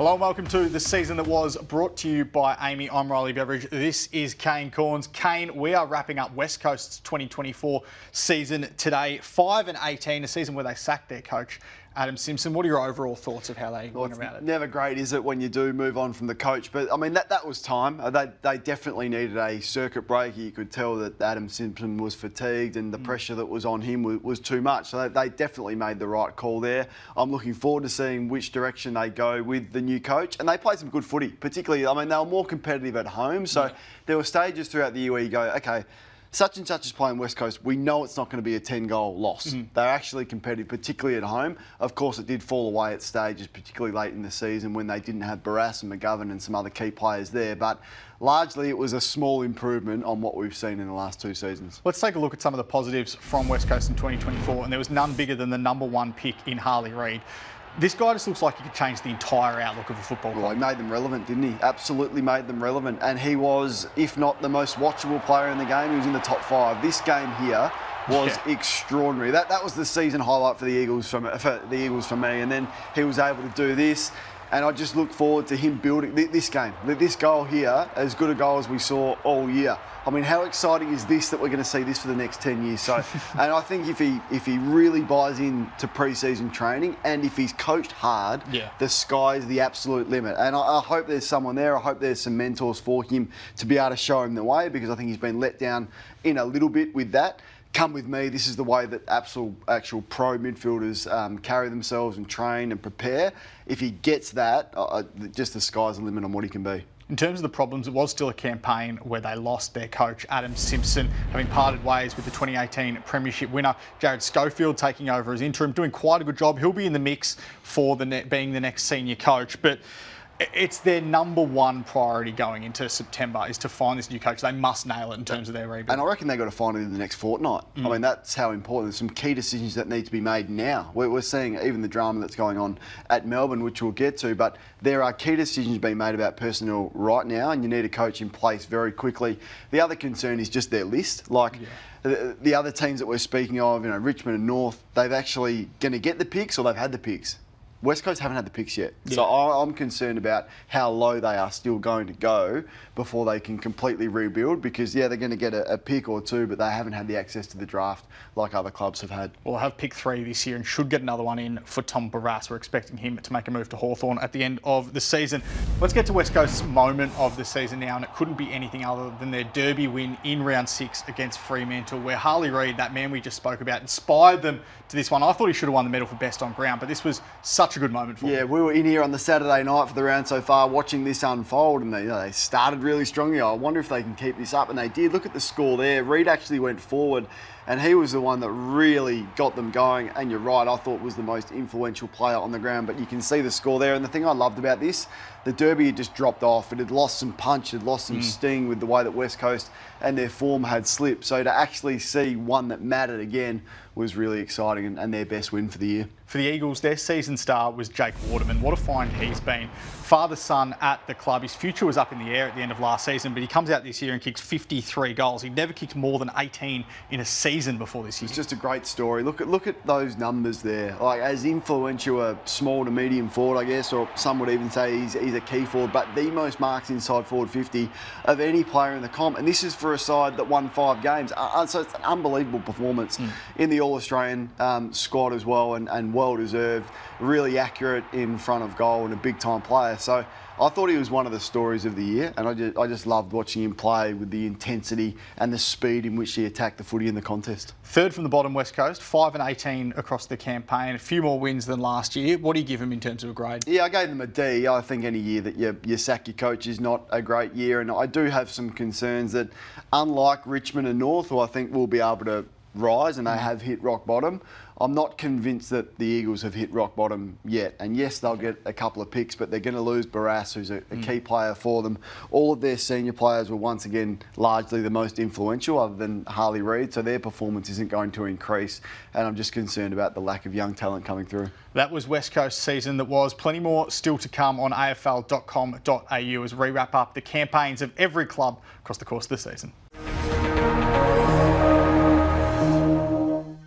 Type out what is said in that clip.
Hello and welcome to the season that was, brought to you by AAMI. I'm Riley Beveridge. This is Kane Cornes. Kane, we are wrapping up West Coast's 2024 season today. 5-18, a season where they sacked their coach, Adam Simpson. What are your overall thoughts of how they went about it? Never great, is it, when you do move on from the coach? But I mean, that was time. They definitely needed a circuit break. You could tell that Adam Simpson was fatigued and the pressure that was on him was too much. So they definitely made the right call there. I'm looking forward to seeing which direction they go with the new coach. And they played some good footy, particularly, I mean, they were more competitive at home. So there were stages throughout the year where you go, okay, such and such is playing West Coast. We know it's not going to be a 10-goal loss. They're actually competitive, particularly at home. Of course, it did fall away at stages, particularly late in the season when they didn't have Barras and McGovern and some other key players there. But largely, it was a small improvement on what we've seen in the last two seasons. Let's take a look at some of the positives from West Coast in 2024, and there was none bigger than the #1 pick in Harley Reid. This guy just looks like he could change the entire outlook of a football club. Well, he made them relevant, didn't he? Absolutely made them relevant. And he was, if not the most watchable player in the game, he was in the top 5. This game here was extraordinary. That was the season highlight for the Eagles for me. And then he was able to do this. And I just look forward to him building this game. This goal here, as good a goal as we saw all year. I mean, how exciting is this that we're going to see this for the next 10 years? So, and I think if he really buys into pre-season training and if he's coached hard, the sky's the absolute limit. And I hope there's someone there. I hope there's some mentors for him to be able to show him the way, because I think he's been let down in a little bit with that. Come with me, this is the way that actual pro midfielders carry themselves and train and prepare. If he gets that, just the sky's the limit on what he can be. In terms of the problems, it was still a campaign where they lost their coach, Adam Simpson, having parted ways with the 2018 Premiership winner, Jared Schofield, taking over as interim, doing quite a good job. He'll be in the mix for being the next senior coach, but it's their #1 priority going into September is to find this new coach. They must nail it in terms of their rebuild. And I reckon they've got to find it in the next fortnight. I mean, that's how important. There's some key decisions that need to be made now. We're seeing even the drama that's going on at Melbourne, which we'll get to, but there are key decisions being made about personnel right now, and you need a coach in place very quickly. The other concern is just their list. The other teams that we're speaking of, Richmond and North, they've actually going to get the picks or they've had the picks. West Coast haven't had the picks yet. So I'm concerned about how low they are still going to go before they can completely rebuild, because, they're going to get a pick or two, but they haven't had the access to the draft like other clubs have had. Well, they'll have pick 3 this year and should get another one in for Tom Barras. We're expecting him to make a move to Hawthorn at the end of the season. Let's get to West Coast's moment of the season now, and it couldn't be anything other than their derby win in round 6 against Fremantle, where Harley Reid, that man we just spoke about, inspired them to this one. I thought he should have won the medal for best on ground, but this was such a good moment for him. Yeah, we were in here on the Saturday night for the round so far watching this unfold, and they started really strongly. I wonder if they can keep this up, and they did. Look at the score there. Reid actually went forward, and he was the one that really got them going. And you're right, I thought was the most influential player on the ground, but you can see the score there. And the thing I loved about this, the derby had just dropped off. It had lost some punch, it had lost some sting with the way that West Coast and their form had slipped. So to actually see one that mattered again was really exciting, and their best win for the year. For the Eagles, their season star was Jake Waterman. What a find he's been. Father-son at the club. His future was up in the air at the end of last season, but he comes out this year and kicks 53 goals. He never kicked more than 18 in a season before this year. It's just a great story. Look at those numbers there. Like, as influential a small to medium forward, I guess, or some would even say he's a key forward, but the most marks inside forward 50 of any player in the comp. And this is for a side that won 5 games. So it's an unbelievable performance in the All-Australian squad as well, and well-deserved. Really accurate in front of goal and a big-time player. So I thought he was one of the stories of the year, and I just loved watching him play with the intensity and the speed in which he attacked the footy in the contest. Third from the bottom, West Coast, 5-18 across the campaign, a few more wins than last year. What do you give him in terms of a grade? Yeah, I gave them a D. I think any year that you sack your coach is not a great year, and I do have some concerns that, unlike Richmond and North, who I think will be able to rise, and they have hit rock bottom, I'm not convinced that the Eagles have hit rock bottom yet. And yes, they'll get a couple of picks, but they're going to lose Barras, who's a key player for them. All of their senior players were once again largely the most influential, other than Harley Reid, so their performance isn't going to increase. And I'm just concerned about the lack of young talent coming through. That was West Coast season that was. Plenty more still to come on afl.com.au as we wrap up the campaigns of every club across the course of the season.